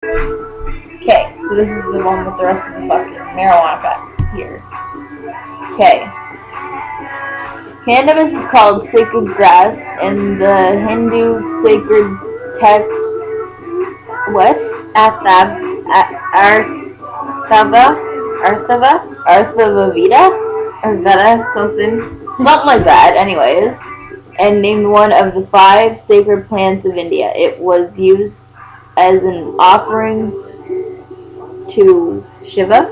Okay, so this is the one with the rest of the fucking marijuana facts here. Okay. Cannabis is called sacred grass in the Hindu sacred text. What? Arthava Veda? Or Veda, something like that, anyways. And named one of the 5 sacred plants of India. It was used as an offering to Shiva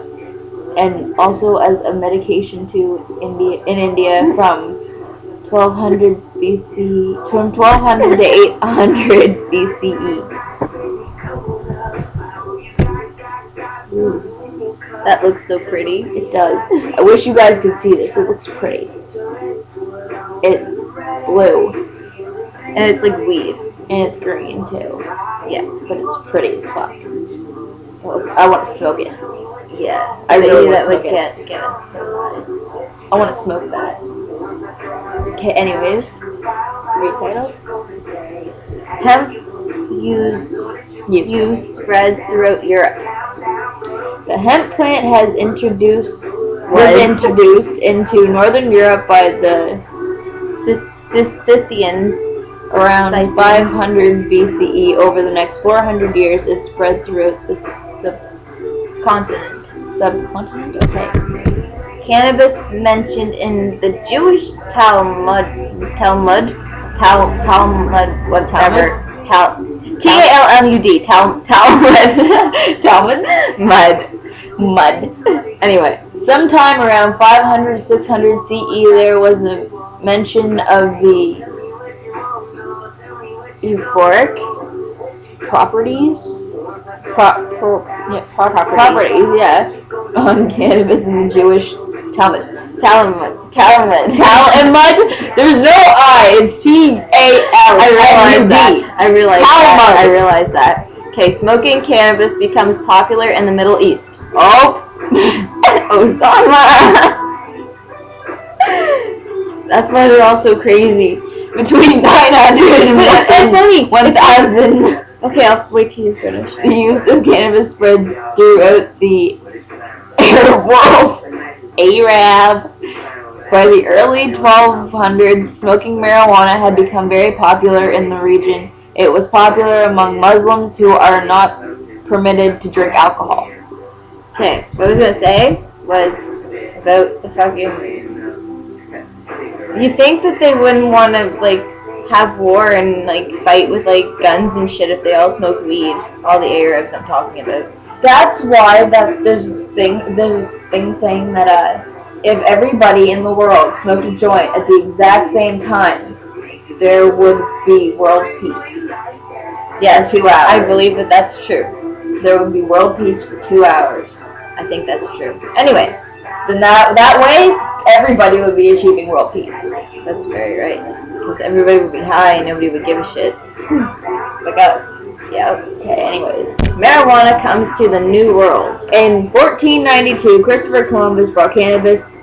and also as a medication in India from 1200 BC, from 1200 to 800 BCE. That looks so pretty. It does. I wish you guys could see this. It looks pretty. It's blue. And it's like weed. And it's green too. Yeah, but it's pretty as fuck. Well, I want to smoke it. Yeah, I really want to that smoke would it. get us so high. I want to smoke that. Okay, anyways. Retitle? Hemp use spreads throughout Europe. The hemp plant was introduced into northern Europe by the Scythians around 500 BCE. Over the next 400 years, it spread throughout the subcontinent. Okay. Cannabis mentioned in the Jewish Talmud, whatever. Talmud. Mud. Anyway, sometime around 500 to 600 CE, there was a mention of the euphoric properties on cannabis in the Jewish Talmud. There's no I. It's T-A-L. I realized that. Okay, smoking cannabis becomes popular in the Middle East. Oh, Osama. That's why they're all so crazy. Between 900 and 1,000. Okay, I'll wait till you finish. The use of cannabis spread throughout the Arab world. Arab. By the early 1200s, smoking marijuana had become very popular in the region. It was popular among Muslims who are not permitted to drink alcohol. Okay, what I was gonna say was about the fucking. You think that they wouldn't want to like have war and like fight with like guns and shit if they all smoke weed? All the Arabs I'm talking about. That's why there's this thing saying that if everybody in the world smoked a joint at the exact same time, there would be world peace. Yes, 2 hours. I believe that that's true. There would be world peace for 2 hours. I think that's true. Anyway, then that way everybody would be achieving world peace. That's very right. Because everybody would be high and nobody would give a shit. Like us. Yep. Okay, anyways. Marijuana comes to the New World. In 1492, Christopher Columbus brought cannabis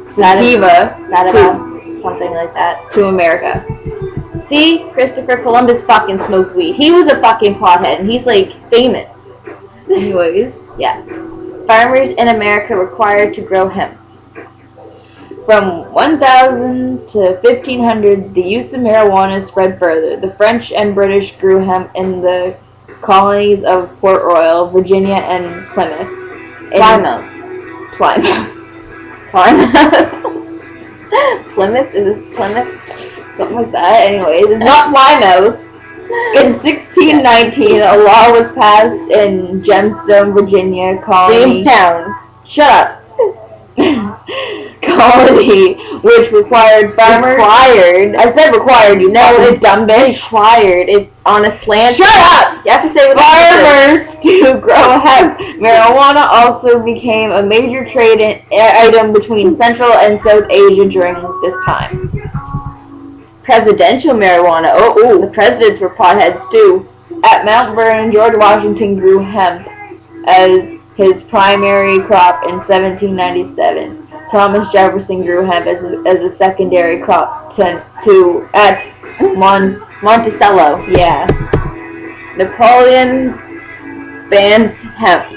sativa something like that to America. See, Christopher Columbus fucking smoked weed. He was a fucking pothead and he's like famous. Anyways. Yeah. Farmers in America required to grow hemp. From 1000 to 1500, the use of marijuana spread further. The French and British grew hemp in the colonies of Port Royal, Virginia, and Plymouth. Plymouth. Plymouth? Is it Plymouth? Something like that. Anyways, it's not Plymouth. In 1619, a law was passed in Gemstone, Virginia, colony. Jamestown. Shut up. Colony, which required farmers. I said required. You know it's dumb bitch. Required. It's on a slant. Shut up. You have to say with farmers to grow hemp. Marijuana also became a major trade item between Central and South Asia during this time. Presidential marijuana. Oh, the presidents were potheads too. At Mount Vernon, George Washington grew hemp as his primary crop in 1797. Thomas Jefferson grew hemp as a secondary crop at Monticello. Yeah. Napoleon bans hemp.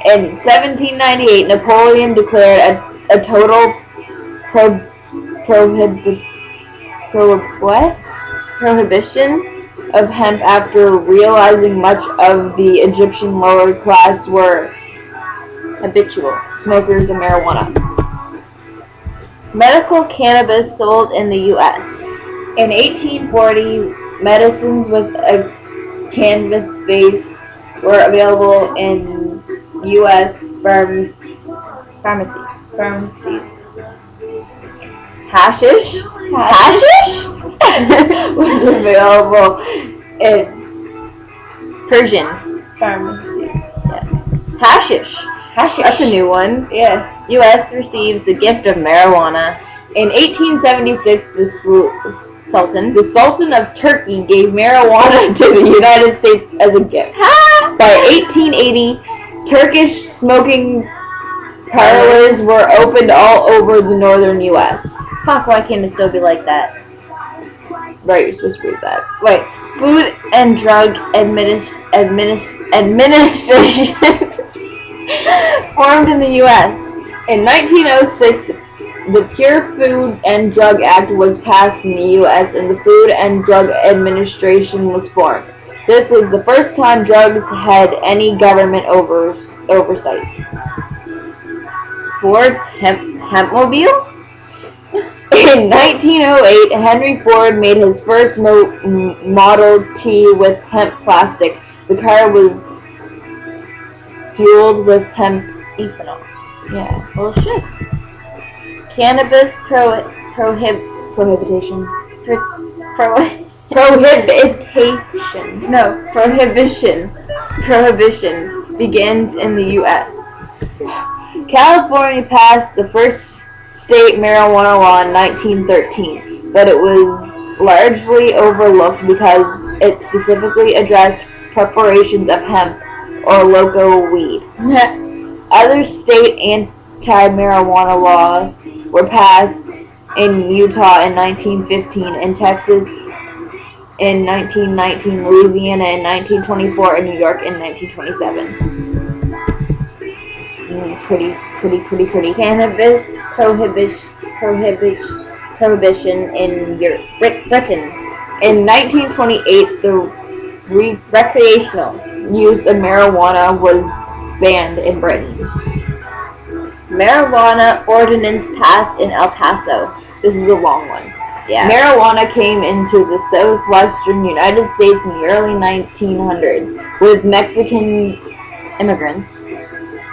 In 1798, Napoleon declared a total prohibition of hemp after realizing much of the Egyptian lower class were habitual smokers of marijuana. Medical cannabis sold in the U.S. In 1840, medicines with a cannabis base were available in U.S. pharmacies. Hashish was available in Persian pharmacies. Yes. Hashish. That's a new one. Yeah. U.S. receives the gift of marijuana. In 1876, the Sultan of Turkey gave marijuana to the United States as a gift. By 1880, Turkish smoking parlors were opened all over the northern U.S. Fuck, why can't it still be like that? Right, you're supposed to read that. Wait, Food and Drug Administration formed in the U.S. In 1906, the Pure Food and Drug Act was passed in the U.S. and the Food and Drug Administration was formed. This was the first time drugs had any government oversight. Ford's Hempmobile? In 1908, Henry Ford made his first Model T with hemp plastic. The car was fueled with hemp ethanol. Yeah, well, shit. Cannabis prohibition. Prohibition begins in the U.S. California passed the first state marijuana law in 1913, but it was largely overlooked because it specifically addressed preparations of hemp or loco weed. Other state anti-marijuana laws were passed in Utah in 1915, in Texas in 1919, Louisiana in 1924, and New York in 1927. Pretty. Cannabis prohibition in Britain. In 1928, the recreational use of marijuana was banned in Britain. Marijuana ordinance passed in El Paso. This is a long one. Yeah. Marijuana came into the southwestern United States in the early 1900s with Mexican immigrants.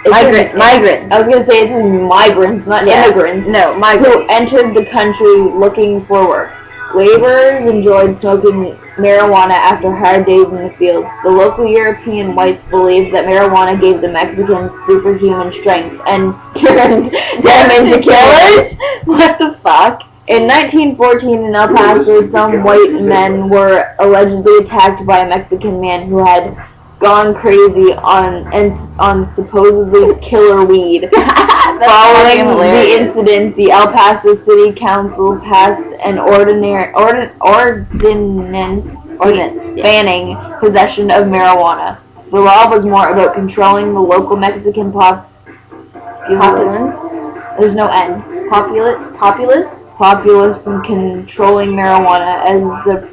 Migrants. I was going to say it says migrants, not immigrants. No, migrants. Who entered the country looking for work. Laborers enjoyed smoking marijuana after hard days in the fields. The local European whites believed that marijuana gave the Mexicans superhuman strength and turned them into killers. What the fuck? In 1914 in El Paso, some white men were allegedly attacked by a Mexican man who had gone crazy on supposedly killer weed. Following the incident, the El Paso City Council passed an ordinance banning possession of marijuana. The law was more about controlling the local Mexican populace. There's no N. Populace than controlling marijuana as the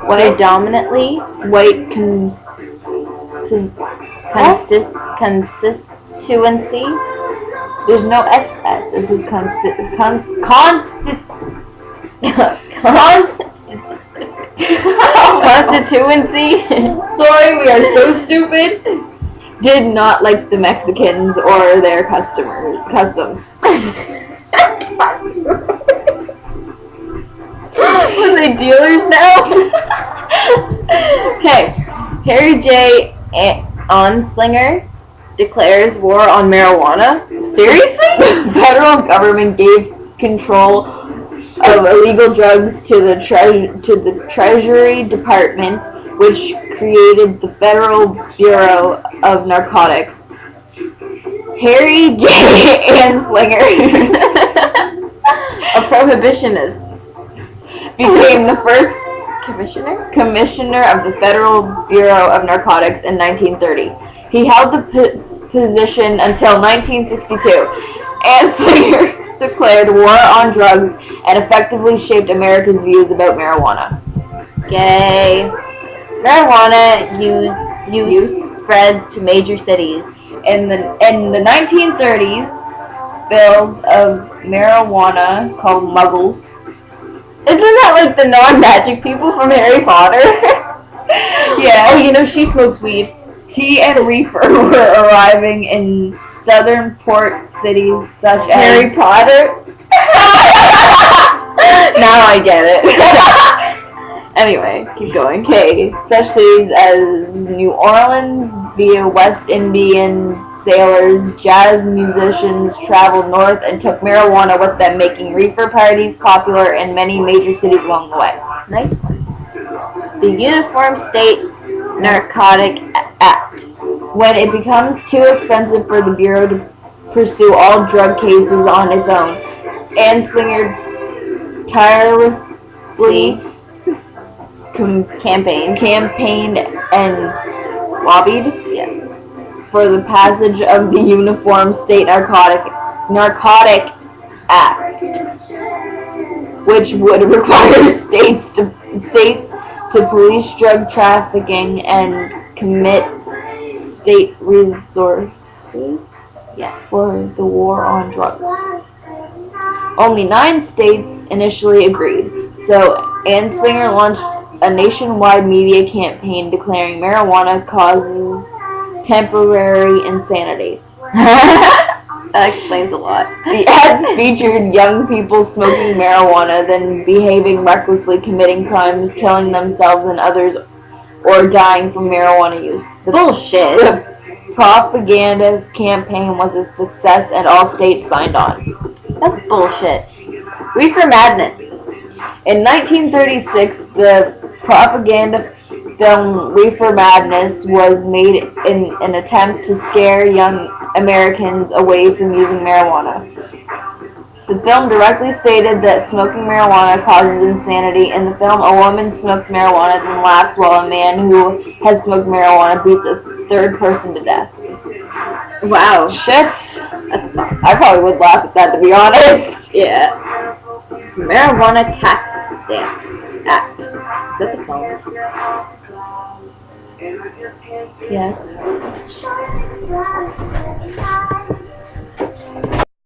predominantly white constituency. There's no SS. It's his constituency. Sorry, we are so stupid. Did not like the Mexicans or their customs. Were they dealers now? Okay. Harry J. Anslinger declares war on marijuana. Seriously? The federal government gave control of illegal drugs to the Treasury Department, which created the Federal Bureau of Narcotics. Harry J. Anslinger, a prohibitionist, became the first commissioner of the Federal Bureau of Narcotics in 1930. He held the position until 1962. Anslinger declared war on drugs and effectively shaped America's views about marijuana. Gay. Marijuana use spreads to major cities. In the 1930s, bills of marijuana called muggles. Isn't that like the non-magic people from Harry Potter? Yeah. Oh, you know, she smokes weed. Tea and reefer were arriving in southern port cities such as Harry Potter? Now I get it. Anyway, keep going. Okay, such cities as New Orleans via West Indian sailors, jazz musicians traveled north and took marijuana with them, making reefer parties popular in many major cities along the way. Nice one. The Uniform State Narcotic Act. When it becomes too expensive for the Bureau to pursue all drug cases on its own, Anslinger tirelessly campaigned and lobbied for the passage of the Uniform State Narcotic Act, which would require states to police drug trafficking and commit state resources for the war on drugs. Only 9 states initially agreed, so Anslinger launched a nationwide media campaign declaring marijuana causes temporary insanity. That explains a lot. The ads featured young people smoking marijuana, then behaving recklessly, committing crimes, killing themselves and others, or dying from marijuana use. Bullshit. The propaganda campaign was a success and all states signed on. That's bullshit. Reefer madness. In 1936, the propaganda film Reefer Madness was made in an attempt to scare young Americans away from using marijuana. The film directly stated that smoking marijuana causes insanity. In the film, a woman smokes marijuana then laughs while a man who has smoked marijuana beats a third person to death. Wow. Shit. That's fun. I probably would laugh at that, to be honest. Yeah. Marijuana Tax Act. Is that the phone? Yes.